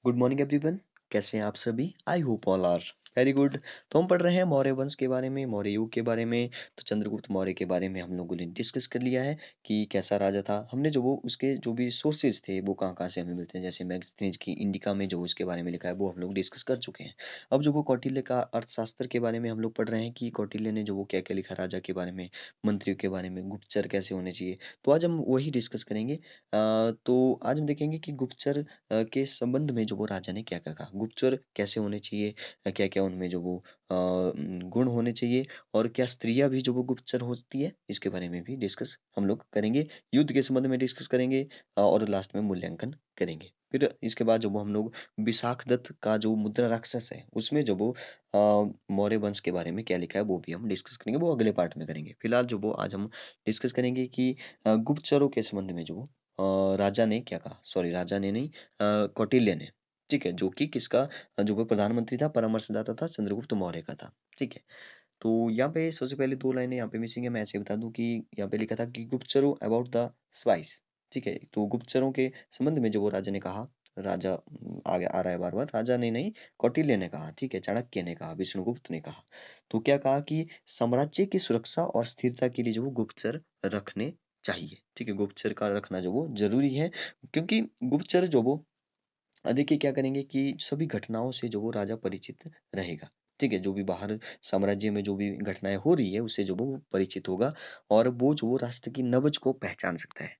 Good morning everyone. कैसे हैं आप सभी? I hope all are very good. तो हम पढ़ रहे हैं मौर्य वंश के बारे में, मौर्य युग के बारे में। तो चंद्रगुप्त मौर्य के बारे में हम लोगों ने डिस्कस कर लिया है कि कैसा राजा था। हमने जो वो उसके जो भी सोर्सेज थे वो कहाँ कहाँ से हमें मिलते हैं, जैसे मैगजीन्स की इंडिका में जो उसके बारे में लिखा है वो हम लोग डिस्कस कर चुके हैं। अब जो वो कौटिल्य का अर्थशास्त्र के बारे में हम लोग पढ़ रहे हैं कि कौटिल्य ने जो वो क्या क्या लिखा राजा के बारे में, मंत्रियों के बारे में, गुप्तचर कैसे होने चाहिए। तो आज हम वही डिस्कस करेंगे। तो आज हम देखेंगे कि गुप्तचर के संबंध में जो वो राजा ने क्या क्या कहा, गुप्तचर कैसे होने चाहिए, क्या क्या उनमें जो वो गुण होने चाहिए, और क्या स्त्रियां भी जो वो गुप्तचर होती है, इसके बारे में भी डिस्कस हम लोग करेंगे। युद्ध के संबंध में डिस्कस करेंगे और लास्ट में मूल्यांकन करेंगे। फिर इसके बाद जो वो हम लोग विशाखदत्त का जो मुद्रा राक्षस है उसमें जो वो मौर्य वंश के बारे में क्या लिखा है वो भी हम डिस्कस करेंगे, वो अगले पार्ट में करेंगे। फिलहाल जो वो आज हम डिस्कस करेंगे कि गुप्तचरों के संबंध में जो राजा ने क्या कहा, सॉरी राजा ने नहीं, कौटिल्य ने। ठीक है, जो कि किसका, जो वो प्रधानमंत्री था, परामर्शदाता था, चंद्रगुप्त मौर्य का था। ठीक है। तो यहाँ पे सबसे पहले दो लाइनें यहाँ पे मिसिंग है, मैं ऐसे बता दूं कि यहाँ पे लिखा था कि गुप्तचरों अबाउट द स्पाइस। ठीक है, तो गुप्तचरों के संबंध में जो वो राजा ने कहा, राजा आगे आ रहा है बार बार, राजा ने नहीं, कौटिल्य ने कहा। ठीक है, चाणक्य ने कहा, विष्णुगुप्त ने कहा। तो क्या कहा कि साम्राज्य की सुरक्षा और स्थिरता के लिए जो वो गुप्तचर रखने चाहिए। ठीक है, गुप्तचर का रखना जो वो जरूरी है, क्योंकि गुप्तचर जो वो देखिए क्या करेंगे कि सभी घटनाओं से जो वो राजा परिचित रहेगा। ठीक है, जो भी बाहर साम्राज्य में जो भी घटनाएं हो रही है उससे जो वो परिचित होगा, और वो जो वो राष्ट्र की नब्ज को पहचान सकता है।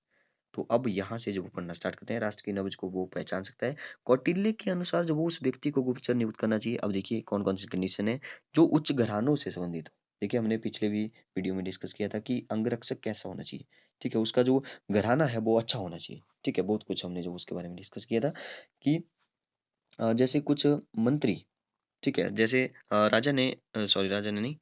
तो अब यहाँ से जो वो पढ़ना स्टार्ट करते हैं, राष्ट्र की नब्ज को वो पहचान सकता है। कौटिल्य के अनुसार जो वो उस व्यक्ति को गुप्तचर नियुक्त करना चाहिए। अब देखिए कौन कौन सी कंडीशन है, जो उच्च घरानों से संबंधित हो। देखिए हमने पिछले भी वीडियो में डिस्कस किया था कि अंगरक्षक कैसा होना चाहिए। ठीक है, उसका जो घराना है वो अच्छा होना चाहिए। ठीक है, बहुत कुछ हमने जो उसके बारे में डिस्कस किया था कि जैसे कुछ मंत्री, ठीक है, जैसे राजा ने, सॉरी राजा ने नहीं,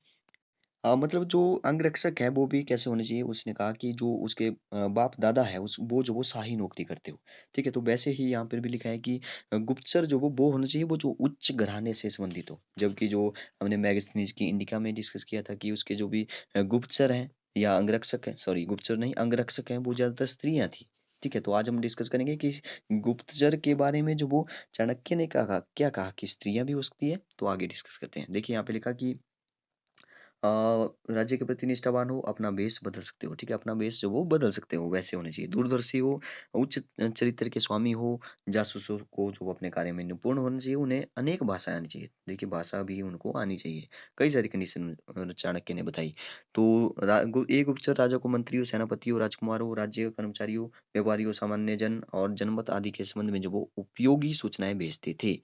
मतलब जो अंगरक्षक है वो भी कैसे होने चाहिए। उसने कहा कि जो उसके बाप दादा है उस वो जो वो शाही नौकरी करते हो। ठीक है, तो वैसे ही यहाँ पर भी लिखा है कि गुप्तचर जो वो होना चाहिए वो जो उच्च घराने से संबंधित हो। जबकि जो हमने मैगजीन्स की इंडिका में डिस्कस किया था कि उसके जो भी गुप्तचर हैं या अंगरक्षक है, सॉरी गुप्तचर नहीं अंगरक्षक हैं, वो ज्यादातर स्त्रियां थी। ठीक है, तो आज हम डिस्कस करेंगे कि गुप्तचर के बारे में जो वो चाणक्य ने कहा, क्या कहा कि स्त्रियां भी हो सकती है। तो आगे डिस्कस करते हैं। देखिए यहाँ पे लिखा कि अ, राज्य के प्रति निष्ठावान हो, अपना वेश बदल सकते हो। ठीक है, अपना वेश जो वो बदल सकते हो वैसे होने चाहिए। दूरदर्शी हो, उच्च चरित्र के स्वामी हो, जासूसों को जो अपने कार्य में निपुण होना चाहिए, उन्हें अनेक भाषाएं आनी चाहिए। देखिए भाषा भी उनको आनी चाहिए। कई सारी कंडीशन चाणक्य ने बताई। तो एक उपचर राजा को मंत्रियों, सेनापतियों, राजकुमारों, राज्य कर्मचारियों, व्यापारियों, सामान्य जन और जनमत आदि के संबंध में जो वो उपयोगी सूचनाएं भेजते थे।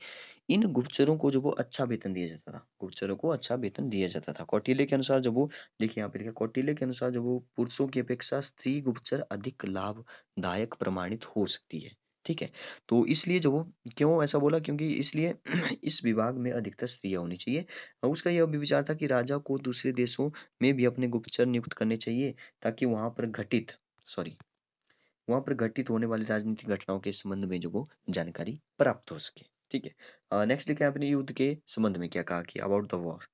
इन गुप्तचरों को जो वो अच्छा वेतन दिया जाता था, गुप्तचरों को अच्छा वेतन दिया जाता था। कौटिल्य के अनुसार जब वो, देखिए यहाँ पे लिखा, कौटिल्य के अनुसार जब वो पुरुषों की अपेक्षा स्त्री गुप्तचर अधिक लाभदायक प्रमाणित हो सकती है। ठीक है, तो इसलिए जो वो, क्यों ऐसा बोला, क्योंकि इसलिए इस विभाग में अधिकतर स्त्रियां होनी चाहिए। और उसका यह भी विचार था कि राजा को दूसरे देशों में भी अपने गुप्तचर नियुक्त करने चाहिए, ताकि वहां पर घटित होने वाली राजनीतिक घटनाओं के संबंध में जो वो जानकारी प्राप्त हो सके। ठीक है, नेक्स्ट लिखा है अपने युद्ध के संबंध में क्या कहा कि अबाउट द वॉर।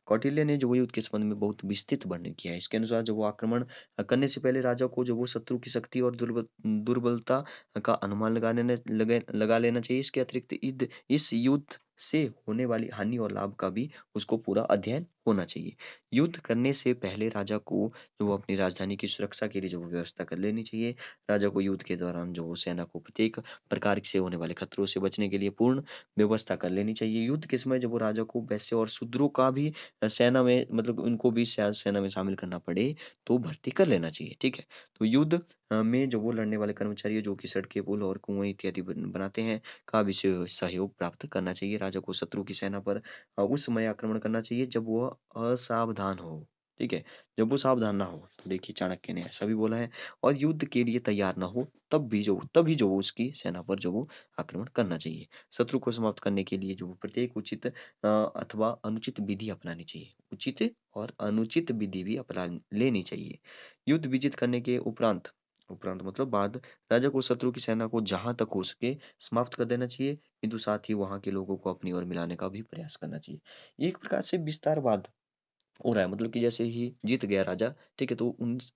कौटिल्य ने जो वो युद्ध के संबंध में बहुत विस्तृत वर्णन किया है। इसके अनुसार जो वो आक्रमण करने से पहले राजा को जो वो शत्रु की शक्ति और दुर्बलता का अनुमान लगा लेना चाहिए। इसके अतिरिक्त इस युद्ध से होने वाली हानि और लाभ का भी उसको पूरा अध्ययन होना चाहिए। युद्ध करने से पहले राजा को जो वो अपनी राजधानी की सुरक्षा के लिए जो वो व्यवस्था कर लेनी चाहिए। राजा को युद्ध के दौरान जो वो सेना को प्रत्येक प्रकार से होने वाले खतरों से बचने के लिए पूर्ण व्यवस्था कर लेनी चाहिए। युद्ध के समय जब वो राजा को वैश्य और शूद्रों का भी सेना में, मतलब उनको भी सेना में शामिल करना पड़े तो भर्ती कर लेना चाहिए। ठीक है, तो युद्ध में जो वो लड़ने वाले कर्मचारी जो कि सड़कें, पुल और कुएं इत्यादि बनाते हैं का भी सहयोग प्राप्त करना चाहिए। राजा को शत्रु की सेना पर उस समय आक्रमण करना चाहिए जब वो असावधान हो। ठीक है, जब वो सावधान ना हो। तो देखिए चाणक्य ने ऐसा भी बोला है। और युद्ध के लिए तैयार ना हो तभी जो वो उसकी सेना पर जो वो आक्रमण करना चाहिए। शत्रु को समाप्त करने के लिए जो वो प्रत्येक उचित अथवा अनुचित विधि अपनानी चाहिए। उचित और अनुचित विधि भी अपना लेनी चाहिए। युद्ध विजित करने के उपरांत, उपरांत मतलब बाद, राजा को शत्रु की सेना को जहां तक हो सके समाप्त कर देना चाहिए, किंतु साथ ही वहां के लोगों को अपनी ओर मिलाने का भी प्रयास करना चाहिए। एक प्रकार से विस्तारवाद हो रहा है, मतलब कि जैसे ही जीत गया राजा, ठीक है, तो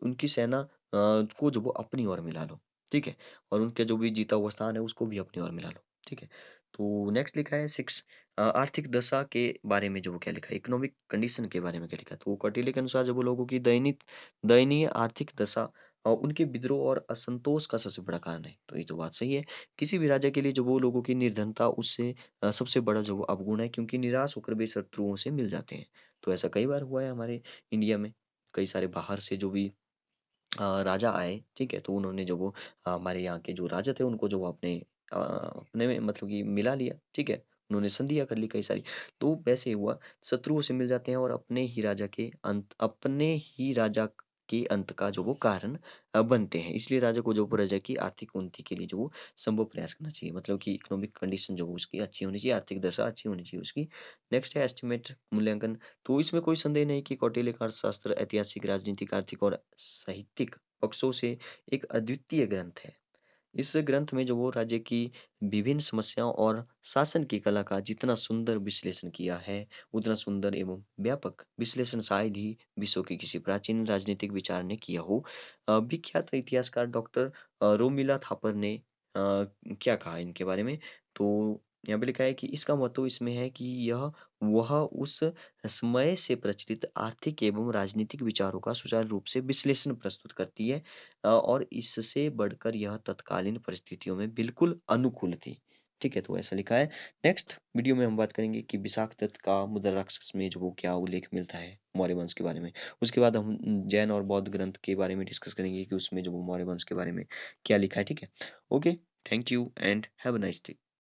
उनकी सेना को जो वो अपनी ओर मिला लो। ठीक है, और उनके जो भी जीता हुआ स्थान है उसको भी अपनी ओर मिला लो। ठीक है? तो नेक्स्ट लिखा है 6 आर्थिक दशा के बारे में जो वो क्या लिखा है, इकोनॉमिक कंडीशन के बारे में क्या लिखा है। तो कौटिल्य के अनुसार जब वो लोगों की दयनीय आर्थिक दशा उनके विद्रोह और असंतोष का सबसे बड़ा कारण है। तो ये तो बात सही है। किसी भी राजा के लिए जो वो लोगों की निर्धनता उससे सबसे बड़ा जो वो अवगुण है, क्योंकि निराश होकर वे शत्रुओं से मिल जाते हैं। तो ऐसा कई बार हुआ है हमारे इंडिया में। कई सारे बाहर से जो भी राजा आए, ठीक है? तो उन्होंने जो वो हमारे यहाँ के जो राजा थे उनको जो वो अपने में मतलब कि मिला लिया, ठीक है? उन्होंने संधियाँ कर ली कई सारी। तो वैसे ही हुआ, शत्रुओं से मिल जाते हैं और अपने ही राजा के अंत का जो वो कारण बनते हैं। इसलिए राजा को जो प्रजा की आर्थिक उन्नति के लिए जो वो संभव प्रयास करना चाहिए। मतलब कि इकोनॉमिक कंडीशन जो वो उसकी अच्छी होनी चाहिए, आर्थिक दशा अच्छी होनी चाहिए उसकी। नेक्स्ट है एस्टीमेट मूल्यांकन। तो इसमें कोई संदेह नहीं कि कौटिल्य का अर्थशास्त्र ऐतिहासिक, राजनीतिक, आर्थिक और साहित्यिक पक्षों से एक अद्वितीय ग्रंथ है। इस ग्रंथ में जो वो राज्य की विभिन्न समस्याओं और शासन की कला का जितना सुंदर विश्लेषण किया है, उतना सुंदर एवं व्यापक विश्लेषण शायद ही विश्व के किसी प्राचीन राजनीतिक विचार ने किया हो। विख्यात इतिहासकार डॉक्टर रोमिला थापर ने क्या कहा इनके बारे में? तो यहाँ पे लिखा है कि इसका महत्व इसमें है कि वह उस समय से प्रचलित आर्थिक एवं राजनीतिक विचारों का सुचारू रूप से विश्लेषण प्रस्तुत करती है और इससे बढ़कर यह तत्कालीन परिस्थितियों में बिल्कुल अनुकूल थी। ठीक है, तो ऐसा लिखा है। नेक्स्ट वीडियो में हम बात करेंगे कि विशाखदत्त का मुद्राराक्षस में जो वो क्या उल्लेख मिलता है मौर्य वंश के बारे में। उसके बाद हम जैन और बौद्ध ग्रंथ के बारे में डिस्कस करेंगे कि उसमें जो वो मौर्य वंश के बारे में क्या लिखा है, ठीक है? Okay, thank you and have a nice day.